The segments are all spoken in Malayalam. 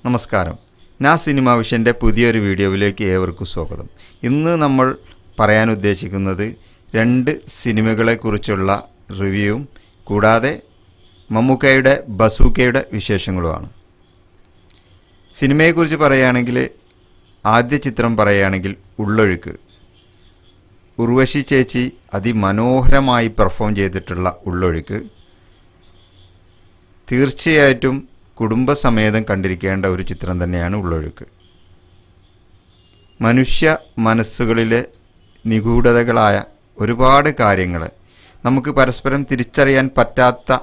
നമസ്കാരം. ഞാൻ സിനിമ വിഷൻ്റെ പുതിയൊരു വീഡിയോയിലേക്ക് ഏവർക്കും സ്വാഗതം. ഇന്ന് നമ്മൾ പറയാൻ ഉദ്ദേശിക്കുന്നത് 2 സിനിമകളെക്കുറിച്ചുള്ള റിവ്യൂവും കൂടാതെ മമ്മൂക്കയുടെ ബസൂക്കയുടെ വിശേഷങ്ങളുമാണ്. സിനിമയെക്കുറിച്ച് പറയുകയാണെങ്കിൽ ആദ്യ ചിത്രം പറയുകയാണെങ്കിൽ ഉള്ളൊഴുക്ക്. ഉർവശി ചേച്ചി അതിമനോഹരമായി പെർഫോം ചെയ്തിട്ടുള്ള ഉള്ളൊഴുക്ക് തീർച്ചയായിട്ടും കുടുംബസമേതം കണ്ടിരിക്കേണ്ട ഒരു ചിത്രം തന്നെയാണ് ഉള്ളൊഴുക്ക്. മനുഷ്യ മനസ്സുകളിലെ നിഗൂഢതകളായ ഒരുപാട് കാര്യങ്ങൾ നമുക്ക് പരസ്പരം തിരിച്ചറിയാൻ പറ്റാത്ത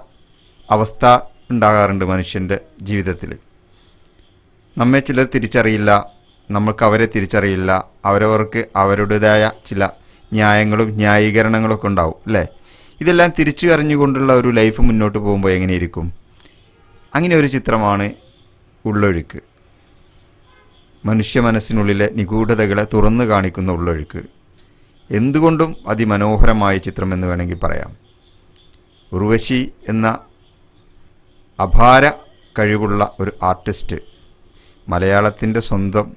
അവസ്ഥ ഉണ്ടാകാറുണ്ട് മനുഷ്യൻ്റെ ജീവിതത്തിൽ. നമ്മെ ചിലർ തിരിച്ചറിയില്ല, നമ്മൾക്ക് അവരെ തിരിച്ചറിയില്ല, അവരവർക്ക് അവരുടേതായ ചില ന്യായങ്ങളും ന്യായീകരണങ്ങളൊക്കെ ഉണ്ടാവും അല്ലേ? ഇതെല്ലാം തിരിച്ചു അറിഞ്ഞുകൊണ്ടുള്ള ഒരു ലൈഫ് മുന്നോട്ട് പോകുമ്പോൾ എങ്ങനെയിരിക്കും? അങ്ങനെ ഒരു ചിത്രമാണ് ഉള്ളൊഴുക്ക്. മനുഷ്യ മനസ്സിനുള്ളിലെ നിഗൂഢതകളെ തുറന്നു കാണിക്കുന്ന ഉള്ളൊഴുക്ക് എന്തുകൊണ്ടും അതിമനോഹരമായ ചിത്രം എന്ന് വേണമെങ്കിൽ പറയാം. ഉർവശി എന്ന അപാര കഴിവുള്ള ഒരു ആർട്ടിസ്റ്റ്, മലയാളത്തിൻ്റെ സ്വന്തം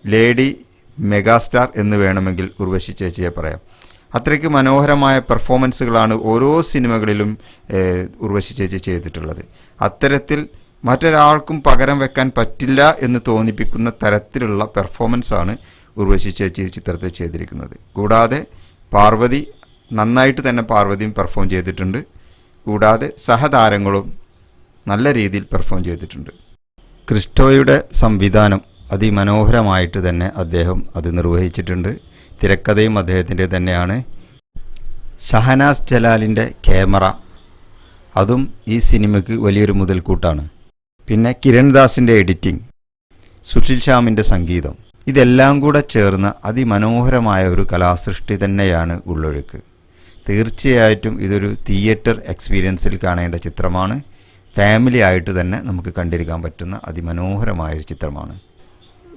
ലേഡി മെഗാസ്റ്റാർ എന്ന് വേണമെങ്കിൽ ഉർവശി ചേച്ചിയെ പറയാം. അത്രയ്ക്ക് മനോഹരമായ പെർഫോമൻസുകളാണ് ഓരോ സിനിമകളിലും ഉർവശി ചേച്ചി ചെയ്തിട്ടുള്ളത്. അത്തരത്തിൽ മറ്റൊരാൾക്കും പകരം വെക്കാൻ പറ്റില്ല എന്ന് തോന്നിപ്പിക്കുന്ന തരത്തിലുള്ള പെർഫോമൻസാണ് ഉർവശി ചേച്ചി ചിത്രത്തിൽ ചെയ്തിരിക്കുന്നത്. കൂടാതെ പാർവതി നന്നായിട്ട് തന്നെ പാർവതിയും പെർഫോം ചെയ്തിട്ടുണ്ട്. കൂടാതെ സഹതാരങ്ങളും നല്ല രീതിയിൽ പെർഫോം ചെയ്തിട്ടുണ്ട്. ക്രിസ്റ്റോയുടെ സംവിധാനം അതിമനോഹരമായിട്ട് തന്നെ അദ്ദേഹം അത് നിർവഹിച്ചിട്ടുണ്ട്. തിരക്കഥയും അദ്ദേഹത്തിൻ്റെ തന്നെയാണ്. ഷഹനാസ് ജലാലിൻ്റെ ക്യാമറ അതും ഈ സിനിമയ്ക്ക് വലിയൊരു മുതൽക്കൂട്ടാണ്. പിന്നെ കിരൺ ദാസിൻ്റെ എഡിറ്റിംഗ്, സുശീൽ ശ്യാമിൻ്റെ സംഗീതം, ഇതെല്ലാം കൂടെ ചേർന്ന അതിമനോഹരമായ ഒരു കലാസൃഷ്ടി തന്നെയാണ് ഉള്ളൊഴുക്ക്. തീർച്ചയായിട്ടും ഇതൊരു തിയേറ്റർ എക്സ്പീരിയൻസിൽ കാണേണ്ട ചിത്രമാണ്. ഫാമിലി ആയിട്ട് തന്നെ നമുക്ക് കണ്ടിരിക്കാൻ പറ്റുന്ന അതിമനോഹരമായൊരു ചിത്രമാണ്.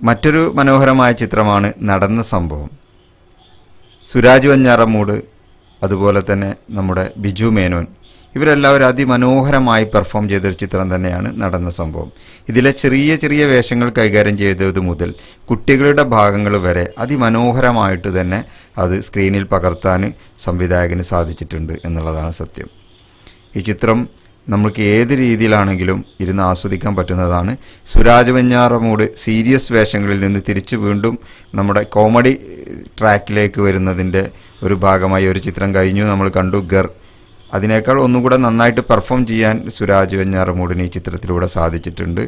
മറ്റൊരു മനോഹരമായ ചിത്രമാണ് നടന്ന സംഭവം. സുരാജ് വെഞ്ഞാറമൂട്, അതുപോലെ തന്നെ നമ്മുടെ ബിജു മേനോൻ, ഇവരെല്ലാവരും അതിമനോഹരമായി പെർഫോം ചെയ്തൊരു ചിത്രം തന്നെയാണ് നടന്ന സംഭവം. ഇതിലെ ചെറിയ ചെറിയ വേഷങ്ങൾ കൈകാര്യം ചെയ്തത് മുതൽ കുട്ടികളുടെ ഭാഗങ്ങൾ വരെ അതിമനോഹരമായിട്ട് തന്നെ അത് സ്ക്രീനിൽ പകർത്താൻ സംവിധായകന് സാധിച്ചിട്ടുണ്ട് എന്നുള്ളതാണ് സത്യം. ഈ ചിത്രം നമുക്ക് ഏത് രീതിയിലാണെങ്കിലും ഇരുന്ന് ആസ്വദിക്കാൻ പറ്റുന്നതാണ്. സുരാജ് വെഞ്ഞാറമൂട് സീരിയസ് വേഷങ്ങളിൽ നിന്ന് തിരിച്ചു വീണ്ടും നമ്മുടെ കോമഡി ട്രാക്കിലേക്ക് വരുന്നതിൻ്റെ ഒരു ഭാഗമായി ഒരു ചിത്രം കഴിഞ്ഞു നമ്മൾ കണ്ടു, ഗർ. അതിനേക്കാൾ ഒന്നുകൂടെ നന്നായിട്ട് പെർഫോം ചെയ്യാൻ സുരാജ് വെഞ്ഞാറമൂടിന് ഈ ചിത്രത്തിലൂടെ സാധിച്ചിട്ടുണ്ട്.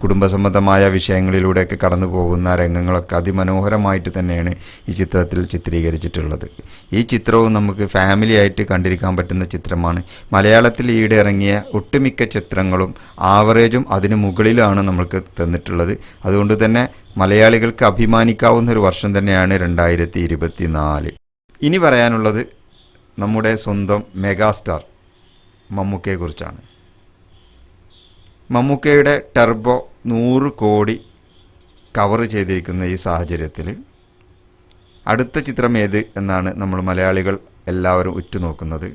കുടുംബസംബന്ധമായ വിഷയങ്ങളിലൂടെയൊക്കെ കടന്നു പോകുന്ന രംഗങ്ങളൊക്കെ അതിമനോഹരമായിട്ട് തന്നെയാണ് ഈ ചിത്രത്തിൽ ചിത്രീകരിച്ചിട്ടുള്ളത്. ഈ ചിത്രവും നമുക്ക് ഫാമിലി ആയിട്ട് കണ്ടിരിക്കാൻ പറ്റുന്ന ചിത്രമാണ്. മലയാളത്തിൽ ഈയിടെ ഇറങ്ങിയ ഒട്ടുമിക്ക ചിത്രങ്ങളും ആവറേജും അതിന് മുകളിലാണ് നമ്മൾക്ക് തന്നിട്ടുള്ളത്. അതുകൊണ്ട് തന്നെ മലയാളികൾക്ക് അഭിമാനിക്കാവുന്ന ഒരു വർഷം തന്നെയാണ് 2024. ഇനി പറയാനുള്ളത് നമ്മുടെ സ്വന്തം മെഗാസ്റ്റാർ മമ്മൂക്കയെക്കുറിച്ചാണ്. മമ്മൂക്കയുടെ ടർബോ 100 കോടി കവർ ചെയ്തിരിക്കുന്ന ഈ സാഹചര്യത്തിൽ അടുത്ത ചിത്രം ഏത് എന്നാണ് നമ്മൾ മലയാളികൾ എല്ലാവരും ഉറ്റുനോക്കുന്നത്.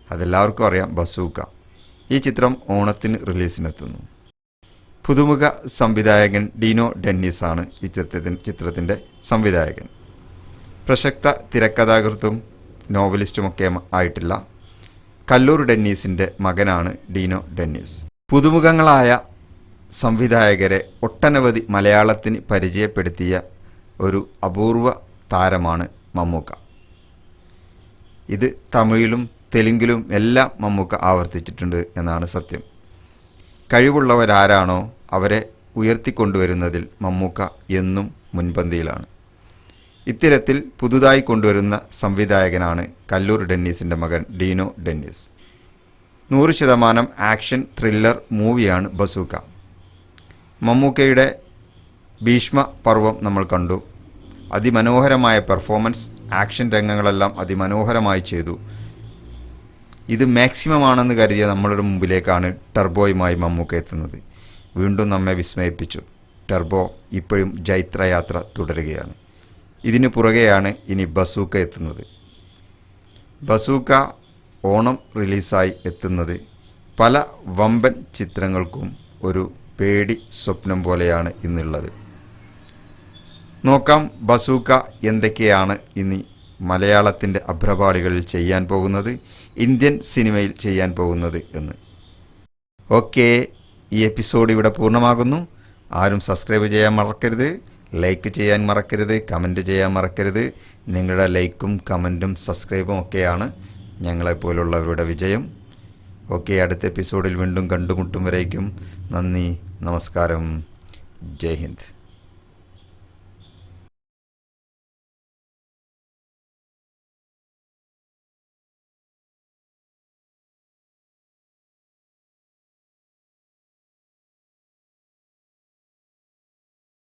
അതെല്ലാവർക്കും അറിയാം, ബസൂക്ക. ഈ ചിത്രം ഓണത്തിന് റിലീസിനെത്തുന്നു. പുതുമുഖ സംവിധായകൻ ഡീനോ ഡെന്നീസാണ് ഈ ചിത്രത്തിൻ്റെ സംവിധായകൻ. പ്രശസ്ത തിരക്കഥാകൃത്തും നോവലിസ്റ്റുമൊക്കെ ആയിട്ടുള്ള കല്ലൂർ ഡെന്നീസിൻ്റെ മകനാണ് ഡീനോ ഡെന്നീസ്. പുതുമുഖങ്ങളായ സംവിധായകരെ ഒട്ടനവധി മലയാളത്തിന് പരിചയപ്പെടുത്തിയ ഒരു അപൂർവ താരമാണ് മമ്മൂക്ക. ഇത് തമിഴിലും തെലുങ്കിലും എല്ലാം മമ്മൂക്ക ആവർത്തിച്ചിട്ടുണ്ട് എന്നാണ് സത്യം. കഴിവുള്ളവരാരാണോ അവരെ ഉയർത്തിക്കൊണ്ടുവരുന്നതിൽ മമ്മൂക്ക എന്നും മുൻപന്തിയിലാണ്. ഇത്തരത്തിൽ പുതുതായി കൊണ്ടുവരുന്ന സംവിധായകനാണ് കല്ലൂർ ഡെന്നീസിൻ്റെ മകൻ ഡീനോ ഡെന്നീസ്. 100% ആക്ഷൻ ത്രില്ലർ മൂവിയാണ് ബസൂക്ക. മമ്മൂക്കയുടെ ഭീഷ്മ പർവം നമ്മൾ കണ്ടു. അതിമനോഹരമായ പെർഫോമൻസ്, ആക്ഷൻ രംഗങ്ങളെല്ലാം അതിമനോഹരമായി ചെയ്തു. ഇത് മാക്സിമം ആണെന്ന് കരുതിയ നമ്മളുടെ മുമ്പിലേക്കാണ് ടർബോയുമായി മമ്മൂക്ക എത്തുന്നത്. വീണ്ടും നമ്മെ വിസ്മയിപ്പിച്ചു. ടർബോ ഇപ്പോഴും ജൈത്രയാത്ര തുടരുകയാണ്. ഇതിനു പുറകെയാണ് ഇനി ബസൂക്ക എത്തുന്നത്. ബസൂക്ക ഓണം റിലീസായി എത്തുന്നത് പല വമ്പൻ ചിത്രങ്ങൾക്കും ഒരു പേടി സ്വപ്നം പോലെയാണ് ഇന്നുള്ളത്. നോക്കാം ബസൂക്ക എന്തൊക്കെയാണ് ഇനി മലയാളത്തിൻ്റെ അഭ്രപാളികളിൽ ചെയ്യാൻ പോകുന്നത്, ഇന്ത്യൻ സിനിമയിൽ ചെയ്യാൻ പോകുന്നത് എന്ന്. ഓക്കെ, ഈ എപ്പിസോഡ് ഇവിടെ പൂർണ്ണമാകുന്നു. ആരും സബ്സ്ക്രൈബ് ചെയ്യാൻ മറക്കരുത്, ലൈക്ക് ചെയ്യാൻ മറക്കരുത്, കമൻറ്റ് ചെയ്യാൻ മറക്കരുത്. നിങ്ങളുടെ ലൈക്കും കമൻറ്റും സബ്സ്ക്രൈബും ഒക്കെയാണ് ഞങ്ങളെപ്പോലുള്ളവരുടെ വിജയം. ഓക്കെ, അടുത്ത എപ്പിസോഡിൽ വീണ്ടും കണ്ടുമുട്ടും വരേക്കും നന്ദി, നമസ്കാരം, ജയ് ഹിന്ദ്.